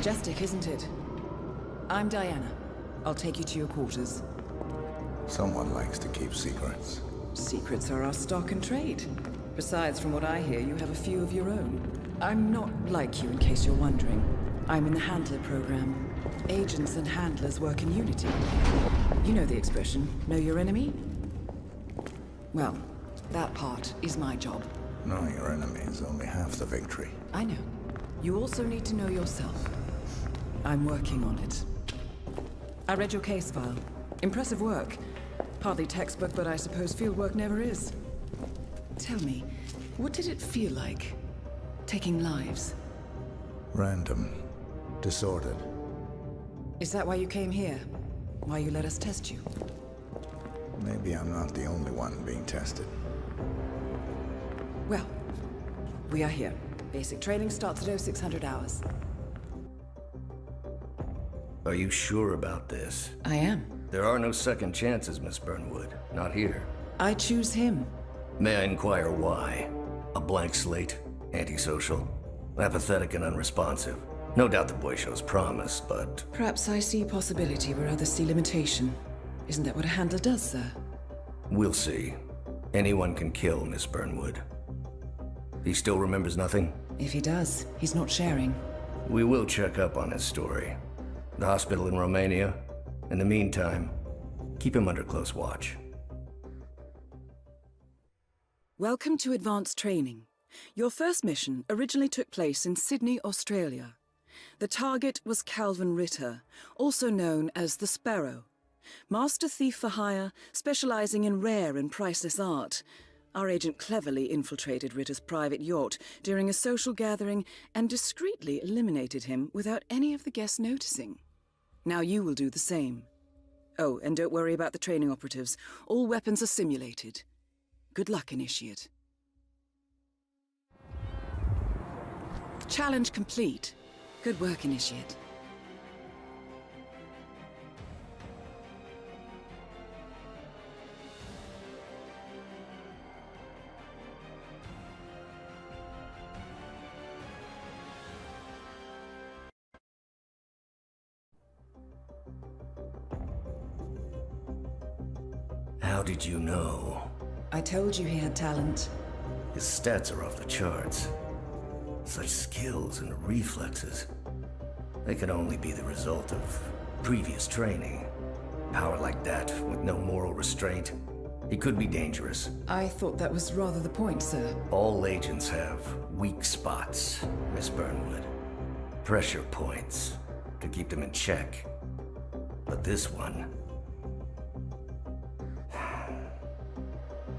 Majestic, isn't it? I'm Diana. I'll take you to your quarters. Someone likes to keep secrets. Secrets are our stock and trade. Besides, from what I hear, you have a few of your own. I'm not like you, in case you're wondering. I'm in the Handler program. Agents and handlers work in unity. You know the expression, know your enemy? Well, that part is my job. Knowing your enemy is only half the victory. I know. You also need to know yourself. I'm working on it. I read your case file. Impressive work. Hardly textbook, but I suppose fieldwork never is. Tell me, what did it feel like, taking lives? Random. Disordered. Is that why you came here? Why you let us test you? Maybe I'm not the only one being tested. Well, we are here. Basic training starts at 0600 hours. Are you sure about this? I am. There are no second chances, Miss Burnwood. Not here. I choose him. May I inquire why? A blank slate? Antisocial? Apathetic and unresponsive? No doubt the boy shows promise, but... Perhaps I see possibility where others see limitation. Isn't that what a handler does, sir? We'll see. Anyone can kill Miss Burnwood. He still remembers nothing? If he does, he's not sharing. We will check up on his story. The hospital in Romania. In the meantime, keep him under close watch. Welcome to advanced training. Your first mission originally took place in Sydney, Australia. The target was Calvin Ritter, also known as the Sparrow. Master thief for hire, specializing in rare and priceless art. Our agent cleverly infiltrated Ritter's private yacht during a social gathering and discreetly eliminated him without any of the guests noticing. Now you will do the same. Oh, and don't worry about the training operatives. All weapons are simulated. Good luck, Initiate. Challenge complete. Good work, Initiate. How did you know? I told you he had talent. His stats are off the charts. Such skills and reflexes. They can only be the result of previous training. Power like that, with no moral restraint. He could be dangerous. I thought that was rather the point, sir. All agents have weak spots, Miss Burnwood. Pressure points to keep them in check. But this one...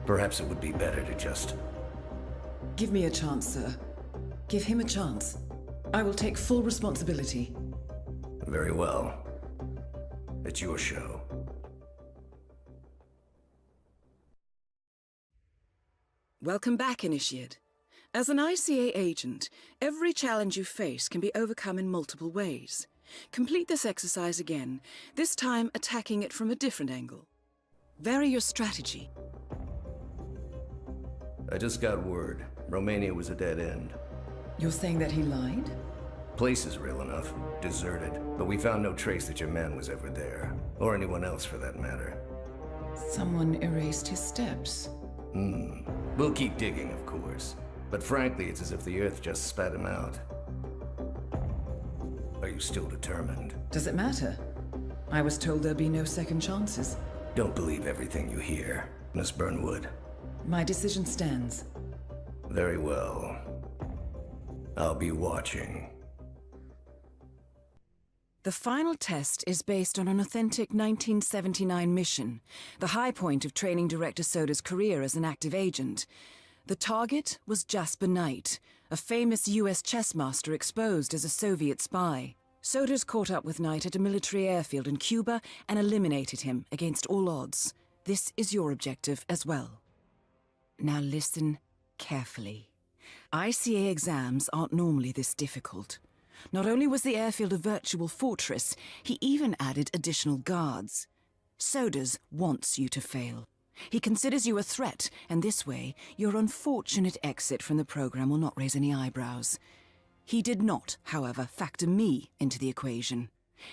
Perhaps it would be better to just... Give me a chance, sir. Give him a chance. I will take full responsibility. Very well. It's your show. Welcome back, Initiate. As an ICA agent, every challenge you face can be overcome in multiple ways. Complete this exercise again, this time attacking it from a different angle. Vary your strategy. I just got word. Romania was a dead end. You're saying that he lied? Place is real enough. Deserted. But we found no trace that your man was ever there. Or anyone else for that matter. Someone erased his steps. We'll keep digging, of course. But frankly, it's as if the Earth just spat him out. Are you still determined? Does it matter? I was told there'd be no second chances. Don't believe everything you hear, Miss Burnwood. My decision stands. Very well. I'll be watching. The final test is based on an authentic 1979 mission, the high point of training Director Soda's career as an active agent. The target was Jasper Knight, a famous US chess master exposed as a Soviet spy. Soda's caught up with Knight at a military airfield in Cuba and eliminated him against all odds. This is your objective as well. Now listen carefully. ICA exams aren't normally this difficult. Not only was the airfield a virtual fortress, he even added additional guards. Sodas wants you to fail. He considers you a threat, and this way, your unfortunate exit from the program will not raise any eyebrows. He did not, however, factor me into the equation.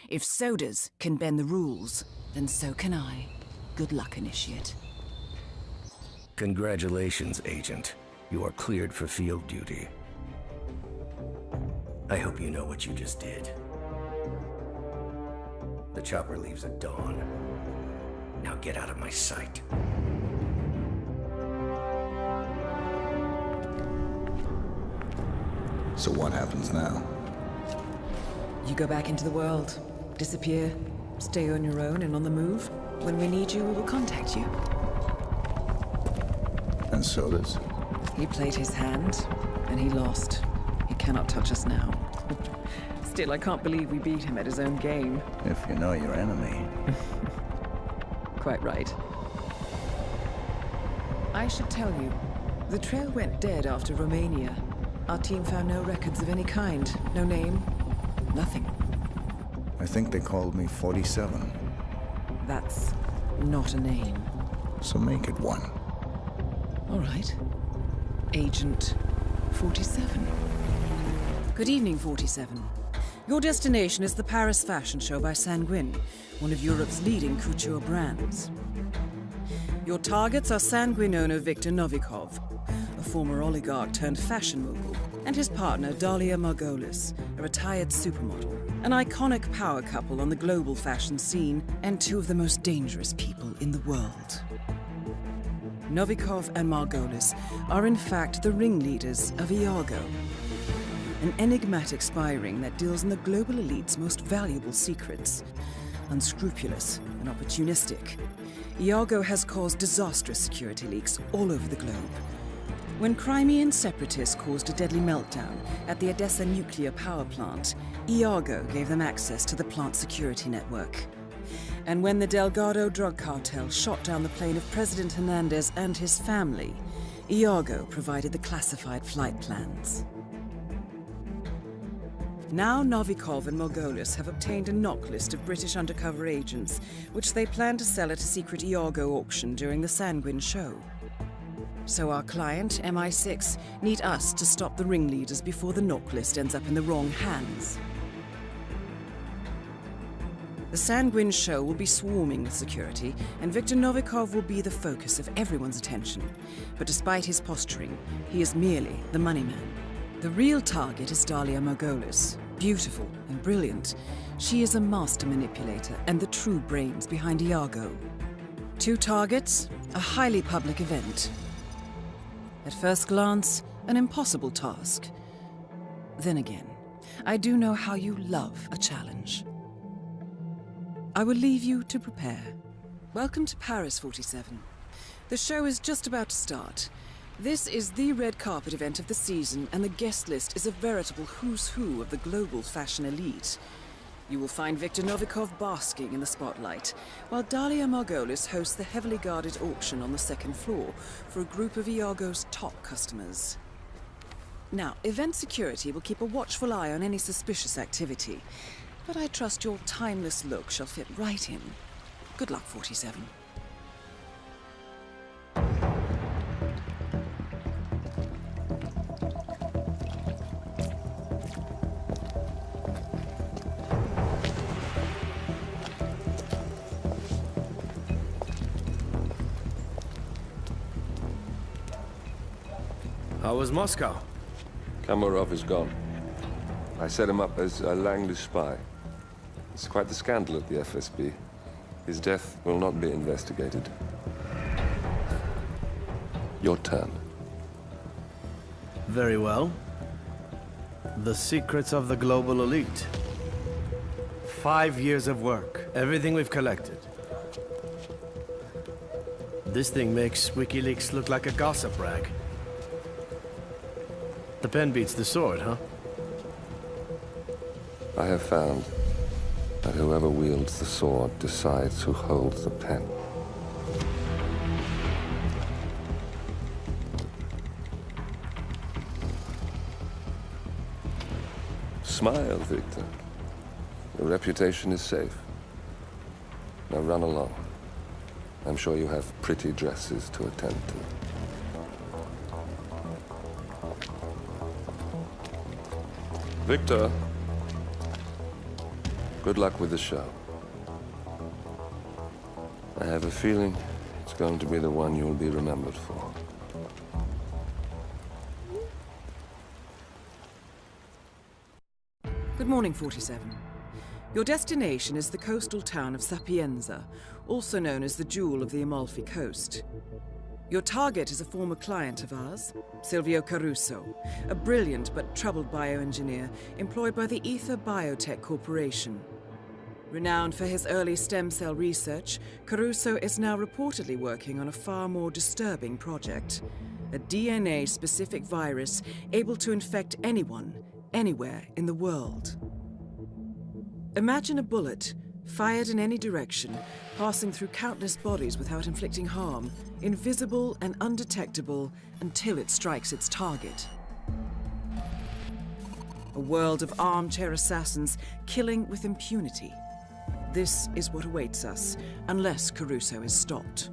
If sodas can bend the rules, then so can I. Good luck, Initiate. Congratulations, Agent. You are cleared for field duty. I hope you know what you just did. The chopper leaves at dawn. Now get out of my sight. So what happens now? You go back into the world, disappear, stay on your own and on the move. When we need you, we will contact you. And sodas? He played his hand, and he lost. He cannot touch us now. Still, I can't believe we beat him at his own game. If you know your enemy. Quite right. I should tell you, the trail went dead after Romania. Our team found no records of any kind. No name, nothing. I think they called me 47. That's not a name. So make it one. All right. Agent 47. Good evening, 47. Your destination is the Paris Fashion Show by Sanguine, one of Europe's leading couture brands. Your targets are Sanguine owner Viktor Novikov, a former oligarch turned fashion mogul, and his partner Dalia Margolis, a retired supermodel, an iconic power couple on the global fashion scene, and two of the most dangerous people in the world. Novikov and Margolis are in fact the ringleaders of Iago, an enigmatic spy ring that deals in the global elite's most valuable secrets. Unscrupulous and opportunistic, Iago has caused disastrous security leaks all over the globe. When Crimean separatists caused a deadly meltdown at the Odessa nuclear power plant, Iago gave them access to the plant's security network. And when the Delgado drug cartel shot down the plane of President Hernandez and his family, Iago provided the classified flight plans. Now Novikov and Margolis have obtained a knock list of British undercover agents, which they plan to sell at a secret Iago auction during the Sanguine show. So our client, MI6, need us to stop the ringleaders before the knock list ends up in the wrong hands. The Sanguine show will be swarming with security, and Viktor Novikov will be the focus of everyone's attention. But despite his posturing, he is merely the money man. The real target is Dalia Margolis. Beautiful and brilliant, she is a master manipulator and the true brains behind Iago. Two targets, a highly public event. At first glance, an impossible task. Then again, I do know how you love a challenge. I will leave you to prepare. Welcome to Paris, 47. The show is just about to start. This is the red carpet event of the season, and the guest list is a veritable who's who of the global fashion elite. You will find Viktor Novikov basking in the spotlight, while Dalia Margolis hosts the heavily guarded auction on the second floor for a group of Iago's top customers. Now, event security will keep a watchful eye on any suspicious activity, but I trust your timeless look shall fit right in. Good luck, 47. How was Moscow? Kamarov is gone. I set him up as a Langley spy. It's quite the scandal at the FSB. His death will not be investigated. Your turn. Very well. The secrets of the global elite. 5 years of work. Everything we've collected. This thing makes WikiLeaks look like a gossip rag. The pen beats the sword, huh? I have found that whoever wields the sword decides who holds the pen. Smile, Victor. Your reputation is safe. Now run along. I'm sure you have pretty dresses to attend to. Victor, good luck with the show. I have a feeling it's going to be the one you'll be remembered for. Good morning, 47. Your destination is the coastal town of Sapienza, also known as the Jewel of the Amalfi Coast. Your target is a former client of ours, Silvio Caruso, a brilliant but troubled bioengineer employed by the Ether Biotech Corporation. Renowned for his early stem cell research, Caruso is now reportedly working on a far more disturbing project, a DNA-specific virus able to infect anyone, anywhere in the world. Imagine a bullet, fired in any direction, passing through countless bodies without inflicting harm, invisible and undetectable until it strikes its target. A world of armchair assassins killing with impunity. This is what awaits us, unless Caruso is stopped.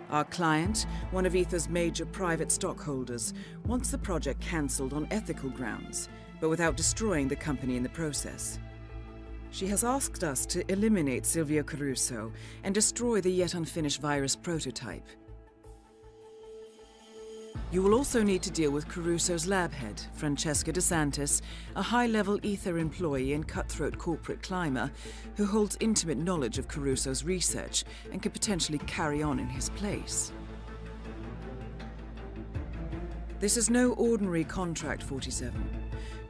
Our client, one of Ether's major private stockholders, wants the project cancelled on ethical grounds, but without destroying the company in the process. She has asked us to eliminate Silvio Caruso and destroy the yet unfinished virus prototype. You will also need to deal with Caruso's lab head, Francesca DeSantis, a high-level Ether employee and cutthroat corporate climber who holds intimate knowledge of Caruso's research and could potentially carry on in his place. This is no ordinary contract, 47.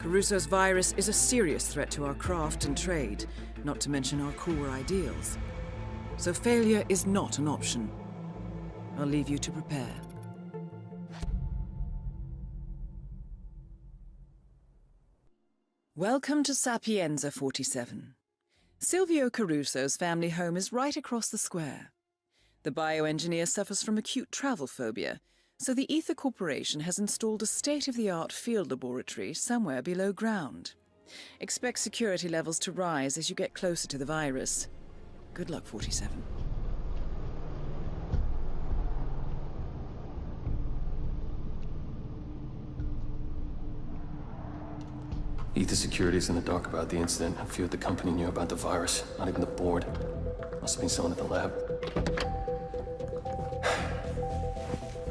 Caruso's virus is a serious threat to our craft and trade, not to mention our core ideals. So failure is not an option. I'll leave you to prepare. Welcome to Sapienza, 47. Silvio Caruso's family home is right across the square. The bioengineer suffers from acute travel phobia, so the Ether Corporation has installed a state-of-the-art field laboratory somewhere below ground. Expect security levels to rise as you get closer to the virus. Good luck, 47. Ether Security's in the dark about the incident. A few at the company knew about the virus. Not even the board. Must have been someone at the lab.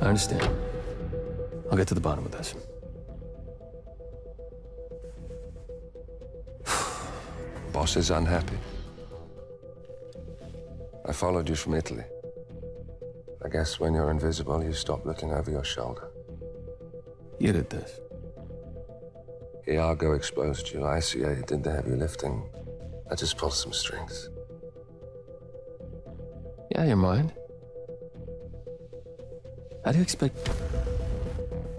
I understand. I'll get to the bottom of this. Boss is unhappy. I followed you from Italy. I guess when you're invisible, you stop looking over your shoulder. You did this. Iago exposed you. ICA did the heavy lifting. I just pulled some strings. Yeah, you're mine. How do you expect...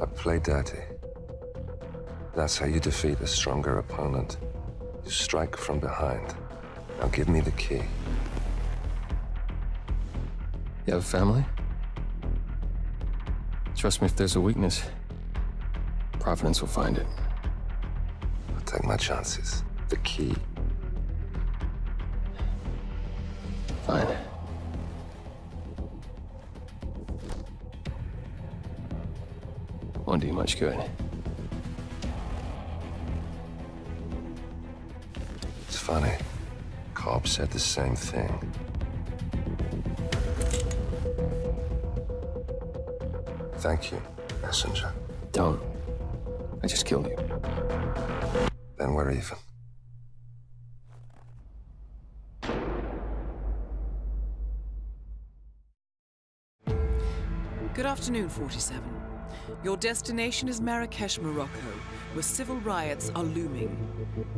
I play dirty. That's how you defeat a stronger opponent. You strike from behind. Now give me the key. You have a family? Trust me, if there's a weakness, Providence will find it. I'll take my chances. The key. Fine. Won't do you much good. It's funny. Cobb said the same thing. Thank you, messenger. Don't. I just killed you. Then we're even. Good afternoon, 47. Your destination is Marrakesh, Morocco, where civil riots are looming.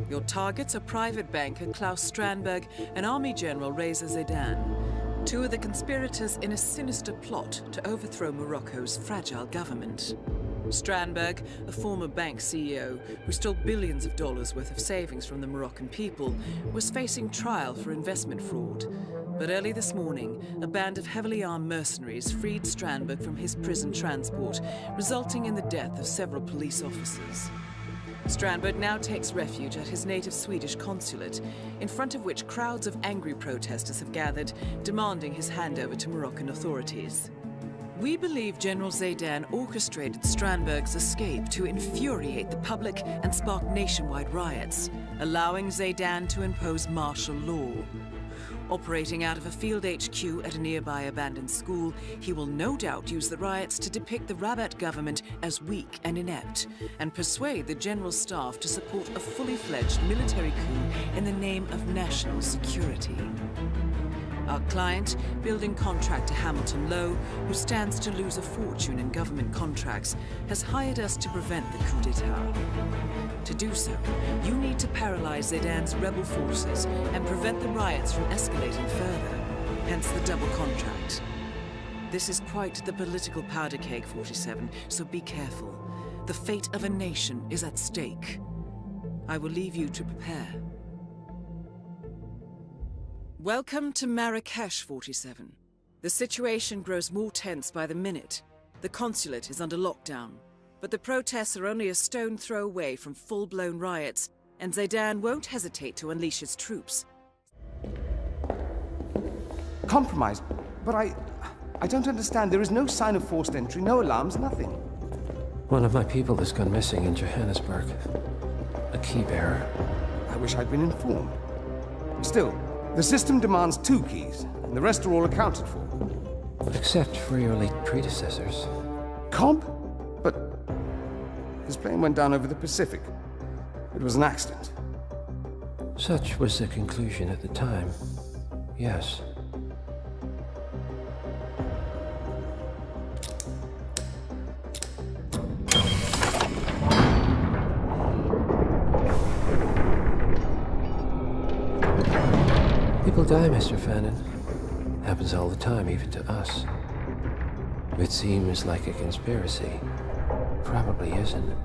Your targets are private banker Klaus Strandberg and Army General Reza Zaidan, two of the conspirators in a sinister plot to overthrow Morocco's fragile government. Strandberg, a former bank CEO who stole billions of dollars worth of savings from the Moroccan people, was facing trial for investment fraud. But early this morning, a band of heavily armed mercenaries freed Strandberg from his prison transport, resulting in the death of several police officers. Strandberg now takes refuge at his native Swedish consulate, in front of which crowds of angry protesters have gathered, demanding his handover to Moroccan authorities. We believe General Zaydan orchestrated Strandberg's escape to infuriate the public and spark nationwide riots, allowing Zaydan to impose martial law. Operating out of a field HQ at a nearby abandoned school, he will no doubt use the riots to depict the Rabat government as weak and inept, and persuade the general staff to support a fully fledged military coup in the name of national security. Our client, building contractor Hamilton Lowe, who stands to lose a fortune in government contracts, has hired us to prevent the coup d'etat. To do so, you need to paralyze Zaydan's rebel forces and prevent the riots from escalating further, hence the double contract. This is quite the political powder keg, 47, so be careful. The fate of a nation is at stake. I will leave you to prepare. Welcome to Marrakesh, 47. The situation grows more tense by the minute. The consulate is under lockdown, but the protests are only a stone throw away from full-blown riots, and Zaydan won't hesitate to unleash his troops. Compromised? But I don't understand. There is no sign of forced entry, no alarms, nothing. One of my people has gone missing in Johannesburg. A key bearer. I wish I'd been informed. Still, the system demands 2 keys, and the rest are all accounted for. Except for your late predecessors. Comp? But his plane went down over the Pacific. It was an accident. Such was the conclusion at the time. Yes. People die, Mr. Fannin. Happens all the time, even to us. It seems like a conspiracy. Probably isn't.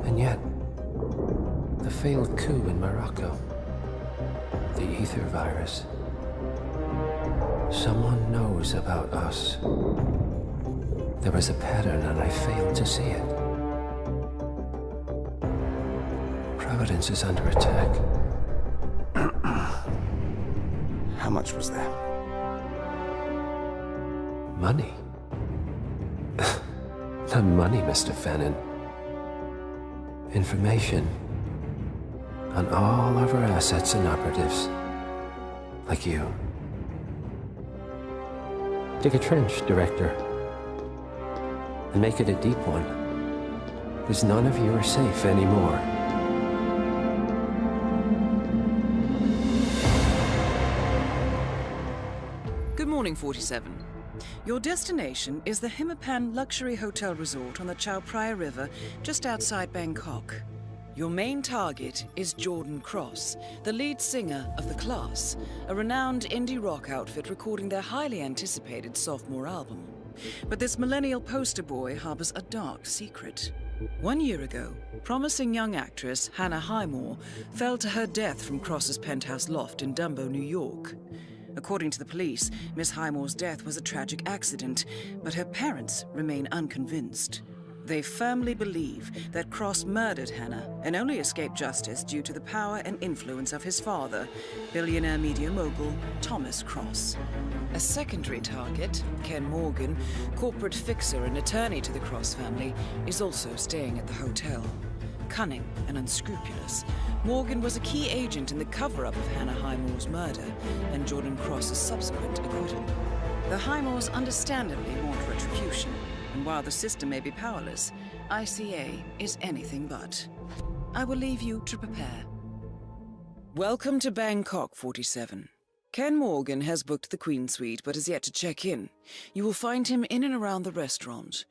And yet, the failed coup in Morocco, the ether virus. Someone knows about us. There was a pattern and I failed to see it. Providence is under attack. How much was there? Money? Not money, Mr. Fannin. Information on all of our assets and operatives. Like you. Dig a trench, Director. And make it a deep one. Because none of you are safe anymore. Good morning, 47. Your destination is the Hitman Luxury Hotel Resort on the Chao Phraya River, just outside Bangkok. Your main target is Jordan Cross, the lead singer of The Class, a renowned indie rock outfit recording their highly anticipated sophomore album. But this millennial poster boy harbors a dark secret. 1 year ago, promising young actress Hannah Highmore fell to her death from Cross's penthouse loft in Dumbo, New York. According to the police, Miss Highmore's death was a tragic accident, but her parents remain unconvinced. They firmly believe that Cross murdered Hannah and only escaped justice due to the power and influence of his father, billionaire media mogul Thomas Cross. A secondary target, Ken Morgan, corporate fixer and attorney to the Cross family, is also staying at the hotel. Cunning and unscrupulous, Morgan was a key agent in the cover-up of Hannah Highmore's murder and Jordan Cross's subsequent acquittal. The Highmores understandably want retribution, and while the system may be powerless, ICA is anything but. I will leave you to prepare. Welcome to Bangkok, 47. Ken Morgan has booked the Queen Suite but has yet to check in. You will find him in and around the restaurant.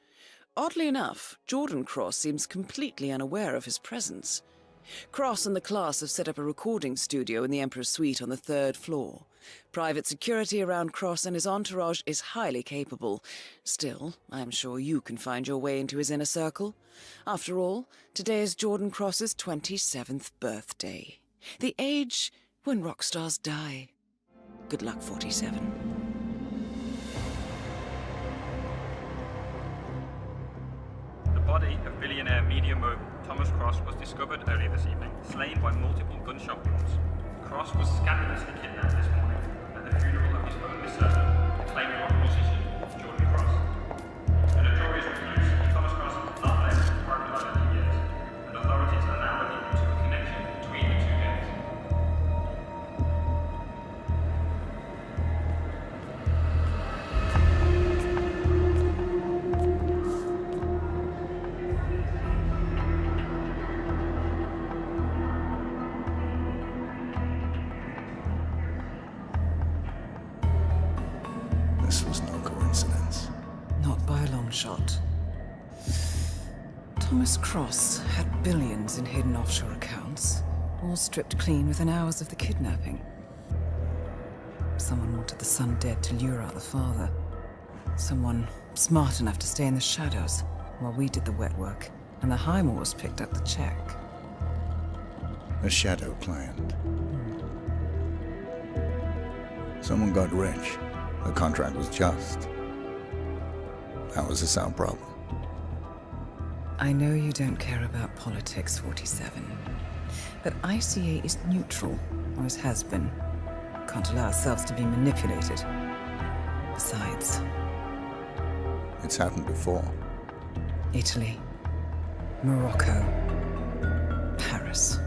Oddly enough, Jordan Cross seems completely unaware of his presence. Cross and the Class have set up a recording studio in the Emperor's Suite on the 3rd floor. Private security around Cross and his entourage is highly capable. Still, I'm sure you can find your way into his inner circle. After all, today is Jordan Cross's 27th birthday. The age when rock stars die. Good luck, 47. The body of billionaire media mogul Thomas Cross was discovered earlier this evening, slain by multiple gunshot wounds. Cross was scandalously kidnapped this morning at the funeral of his only son, flamethrower musician Jordan Cross. The notorious recluse Thomas Cross has not left the parking lot in years, and authorities are now looking into a connection between the two deaths. This was no coincidence. Not by a long shot. Thomas Cross had billions in hidden offshore accounts, all stripped clean within hours of the kidnapping. Someone wanted the son dead to lure out the father. Someone smart enough to stay in the shadows while we did the wet work, and the Highmoors picked up the check. A shadow client. Someone got rich. The contract was just. How is this our problem? I know you don't care about politics, 47. But ICA is neutral, always has been. Can't allow ourselves to be manipulated. Besides, It's happened before. Italy, Morocco, Paris.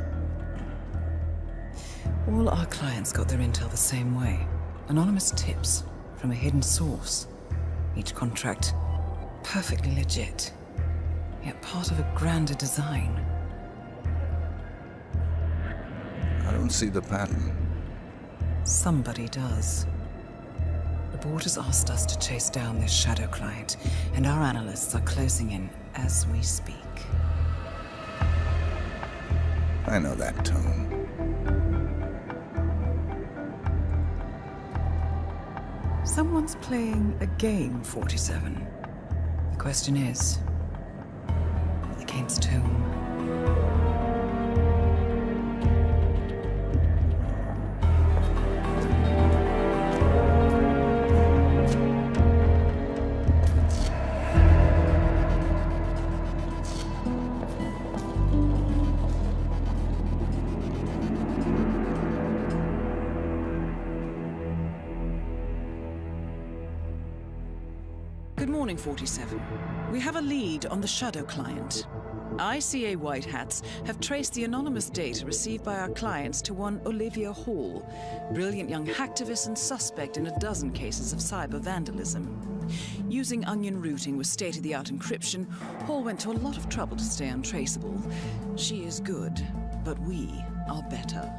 All our clients got their intel the same way. Anonymous tips from a hidden source. Each contract perfectly legit, yet part of a grander design. I don't see the pattern. Somebody does. The board has asked us to chase down this shadow client, and our analysts are closing in as we speak. I know that tone. Someone's playing a game, 47. The question is, against whom? Good morning, 47. We have a lead on the shadow client. ICA White Hats have traced the anonymous data received by our clients to one Olivia Hall, brilliant young hacktivist and suspect in a dozen cases of cyber vandalism. Using onion routing with state-of-the-art encryption, Hall went to a lot of trouble to stay untraceable. She is good, but we are better.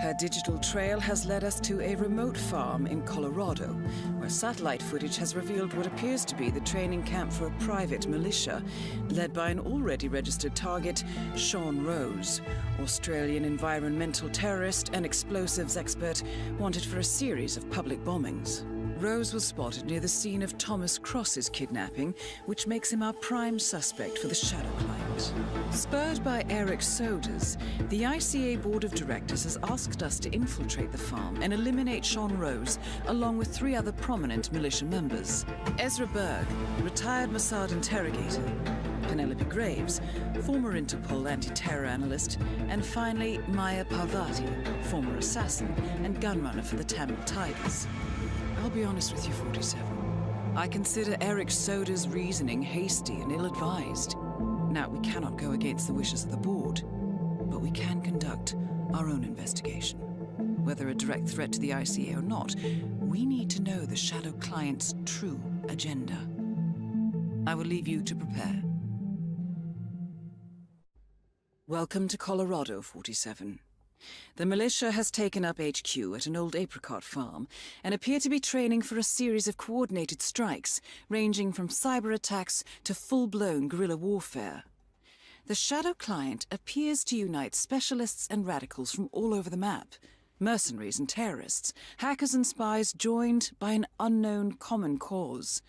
Her digital trail has led us to a remote farm in Colorado, where satellite footage has revealed what appears to be the training camp for a private militia, led by an already registered target, Sean Rose, Australian environmental terrorist and explosives expert wanted for a series of public bombings. Rose was spotted near the scene of Thomas Cross's kidnapping, which makes him our prime suspect for the shadow client. Spurred by Eric Sodas, the ICA Board of Directors has asked us to infiltrate the farm and eliminate Sean Rose, along with 3 other prominent militia members. Ezra Berg, retired Mossad interrogator, Penelope Graves, former Interpol anti-terror analyst, and finally Maya Parvati, former assassin and gunrunner for the Tamil Tigers. I'll be honest with you, 47. I consider Eric Soda's reasoning hasty and ill-advised. Now, we cannot go against the wishes of the board, but we can conduct our own investigation. Whether a direct threat to the ICA or not, we need to know the shadow client's true agenda. I will leave you to prepare. Welcome to Colorado, 47. The militia has taken up HQ at an old apricot farm and appear to be training for a series of coordinated strikes, ranging from cyber attacks to full-blown guerrilla warfare. The shadow client appears to unite specialists and radicals from all over the map, mercenaries and terrorists, hackers and spies joined by an unknown common cause.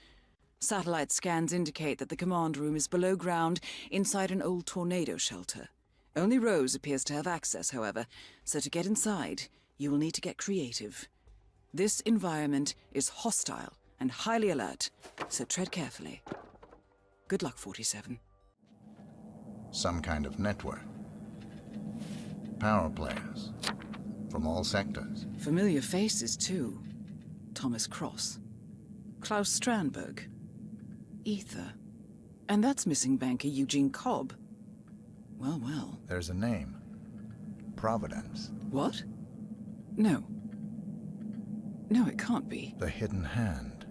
Satellite scans indicate that the command room is below ground inside an old tornado shelter. Only Rose appears to have access, however, so to get inside, you will need to get creative. This environment is hostile and highly alert, so tread carefully. Good luck, 47. Some kind of network. Power players. From all sectors. Familiar faces, too. Thomas Cross. Klaus Strandberg. Ether. And that's missing banker Eugene Cobb. Well, well. There's a name. Providence. What? No. No, it can't be. The Hidden Hand.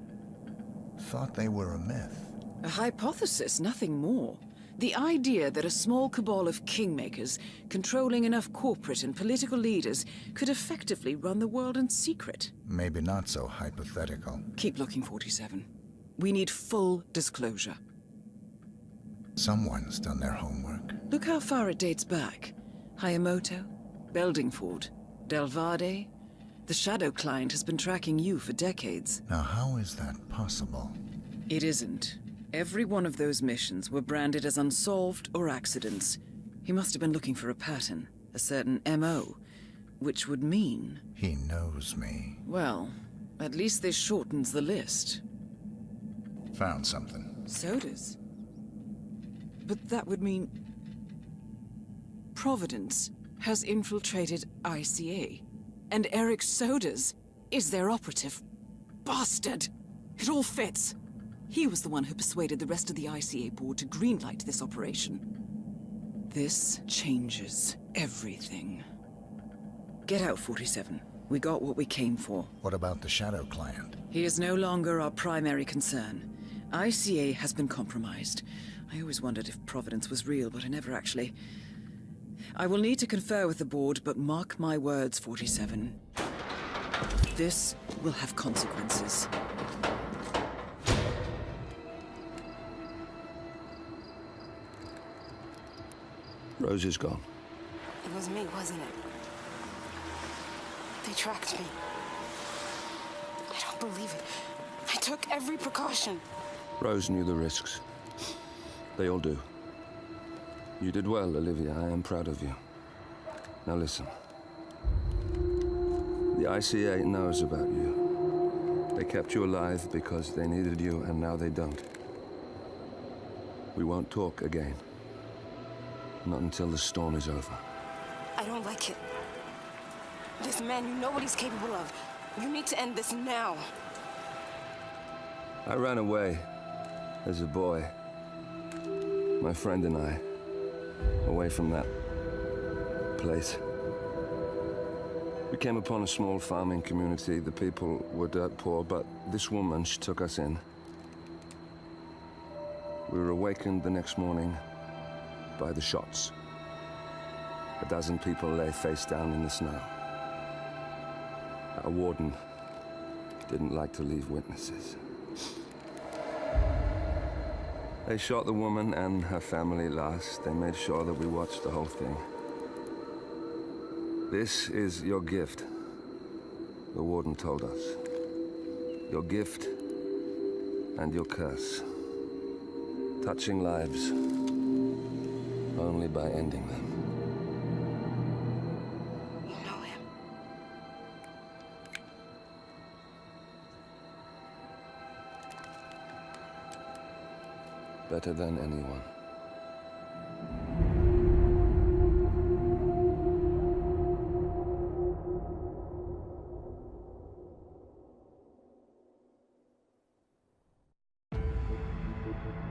Thought they were a myth. A hypothesis, nothing more. The idea that a small cabal of kingmakers, controlling enough corporate and political leaders, could effectively run the world in secret. Maybe not so hypothetical. Keep looking, 47. We need full disclosure. Someone's done their homework. Look how far it dates back. Hayamoto, Beldingford, Delvade. The Shadow Client has been tracking you for decades. Now, how is that possible? It isn't. Every one of those missions were branded as unsolved or accidents. He must have been looking for a pattern, a certain MO, which would mean... He knows me. Well, at least this shortens the list. Found something. Sodas? But that would mean... Providence has infiltrated ICA, and Eric Sodas is their operative. Bastard! It all fits! He was the one who persuaded the rest of the ICA board to greenlight this operation. This changes everything. Get out, 47. We got what we came for. What about the Shadow Client? He is no longer our primary concern. ICA has been compromised. I always wondered if Providence was real, but I never actually... I will need to confer with the board, but mark my words, 47. This will have consequences. Rose is gone. It was me, wasn't it? They tracked me. I don't believe it. I took every precaution. Rose knew the risks. They all do. You did well, Olivia. I am proud of you. Now listen. The ICA knows about you. They kept you alive because they needed you, and now they don't. We won't talk again. Not until the storm is over. I don't like it. This man, you know what he's capable of. You need to end this now. I ran away as a boy. My friend and I. Away from that place. We came upon a small farming community. The people were dirt poor, but this woman, she took us in. We were awakened the next morning by the shots. A dozen people lay face down in the snow. Our warden didn't like to leave witnesses. They shot the woman and her family last. They made sure that we watched the whole thing. This is your gift, the warden told us. Your gift and your curse. Touching lives only by ending them. You know him. Better than anyone.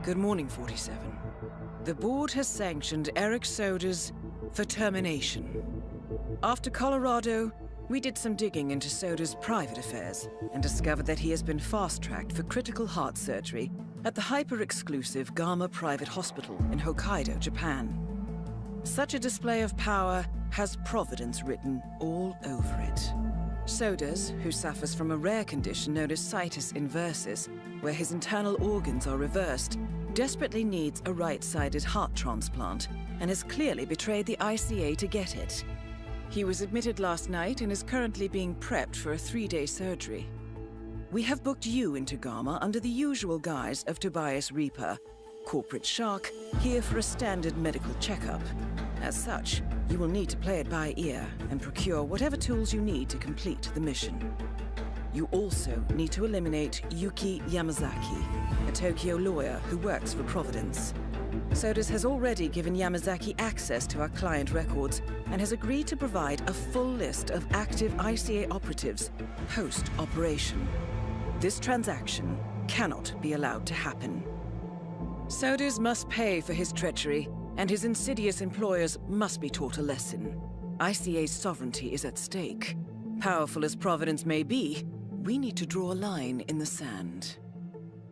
Good morning, 47. The board has sanctioned Eric Sodas for termination. After Colorado, we did some digging into Soda's private affairs and discovered that he has been fast-tracked for critical heart surgery at the hyper-exclusive Gama Private Hospital in Hokkaido, Japan. Such a display of power has Providence written all over it. Sodas, who suffers from a rare condition known as situs inversus, where his internal organs are reversed, desperately needs a right-sided heart transplant and has clearly betrayed the ICA to get it. He was admitted last night and is currently being prepped for a 3-day surgery. We have booked you into Gama under the usual guise of Tobias Reaper, corporate shark, here for a standard medical checkup. As such, you will need to play it by ear and procure whatever tools you need to complete the mission. You also need to eliminate Yuki Yamazaki, a Tokyo lawyer who works for Providence. Sodas has already given Yamazaki access to our client records and has agreed to provide a full list of active ICA operatives post-operation. This transaction cannot be allowed to happen. Soders must pay for his treachery, and his insidious employers must be taught a lesson. ICA's sovereignty is at stake. Powerful as Providence may be, we need to draw a line in the sand.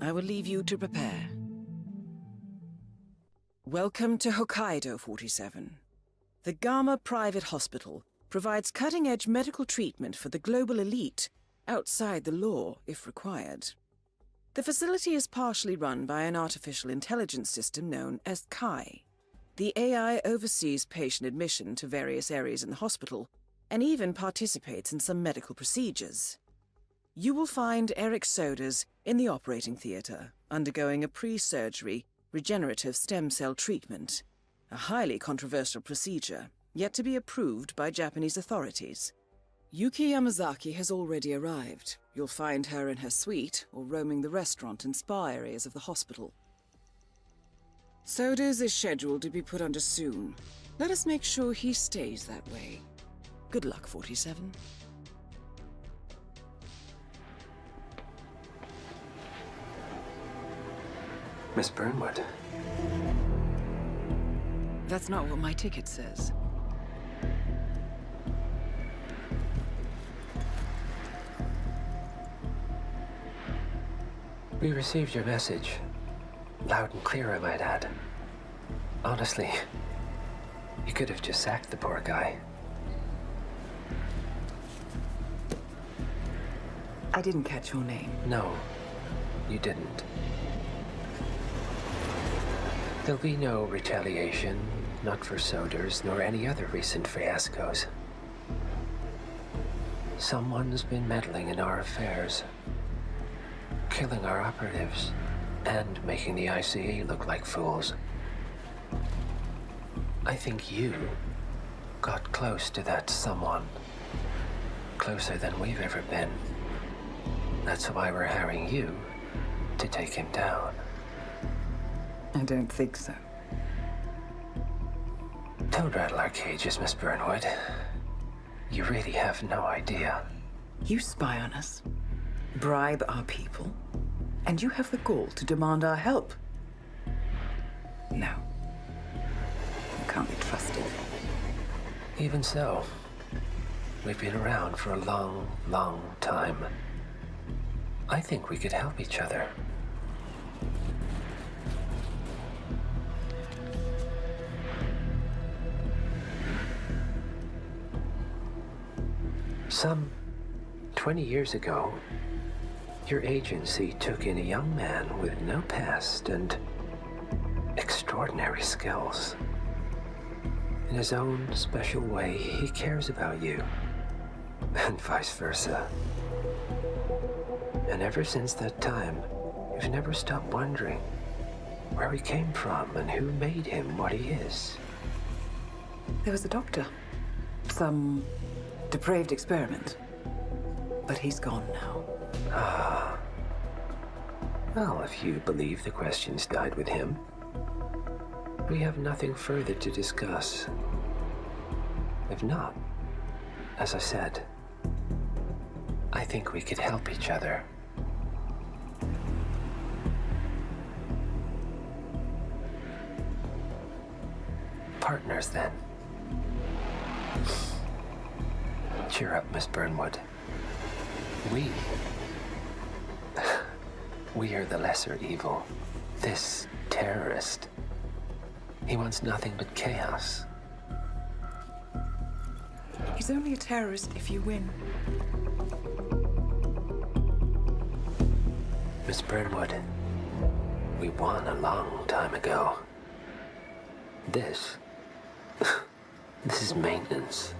I will leave you to prepare. Welcome to Hokkaido 47. The Gamma Private Hospital provides cutting-edge medical treatment for the global elite, outside the law if required. The facility is partially run by an artificial intelligence system known as Kai. The AI oversees patient admission to various areas in the hospital, and even participates in some medical procedures. You will find Eric Soders in the operating theater, undergoing a pre-surgery regenerative stem cell treatment, a highly controversial procedure, yet to be approved by Japanese authorities. Yuki Yamazaki has already arrived. You'll find her in her suite or roaming the restaurant and spa areas of the hospital. Soders is scheduled to be put under soon. Let us make sure he stays that way. Good luck, 47. Miss Burnwood. That's not what my ticket says. We received your message. Loud and clear, I might add. Honestly, you could have just sacked the poor guy. I didn't catch your name. No, you didn't. There'll be no retaliation, not for Soders, nor any other recent fiascos. Someone's been meddling in our affairs, killing our operatives, and making the ICA look like fools. I think you got close to that someone. Closer than we've ever been. That's why we're hiring you to take him down. I don't think so. Don't rattle our cages, Miss Burnwood. You really have no idea. You spy on us, bribe our people, and you have the gall to demand our help. No. You can't be trusted. Even so, we've been around for a long, long time. I think we could help each other. Some 20 years ago, your agency took in a young man with no past and extraordinary skills. In his own special way, he cares about you, and vice versa. And ever since that time, you've never stopped wondering where he came from and who made him what he is. There was a doctor. Some depraved experiment. But he's gone now. Ah. Well, if you believe the questions died with him, we have nothing further to discuss. If not, as I said, I think we could help each other. Partners, then. Cheer up, Miss Burnwood. We are the lesser evil. This terrorist, he wants nothing but chaos. He's only a terrorist if you win. Miss Burnwood, we won a long time ago. This is maintenance.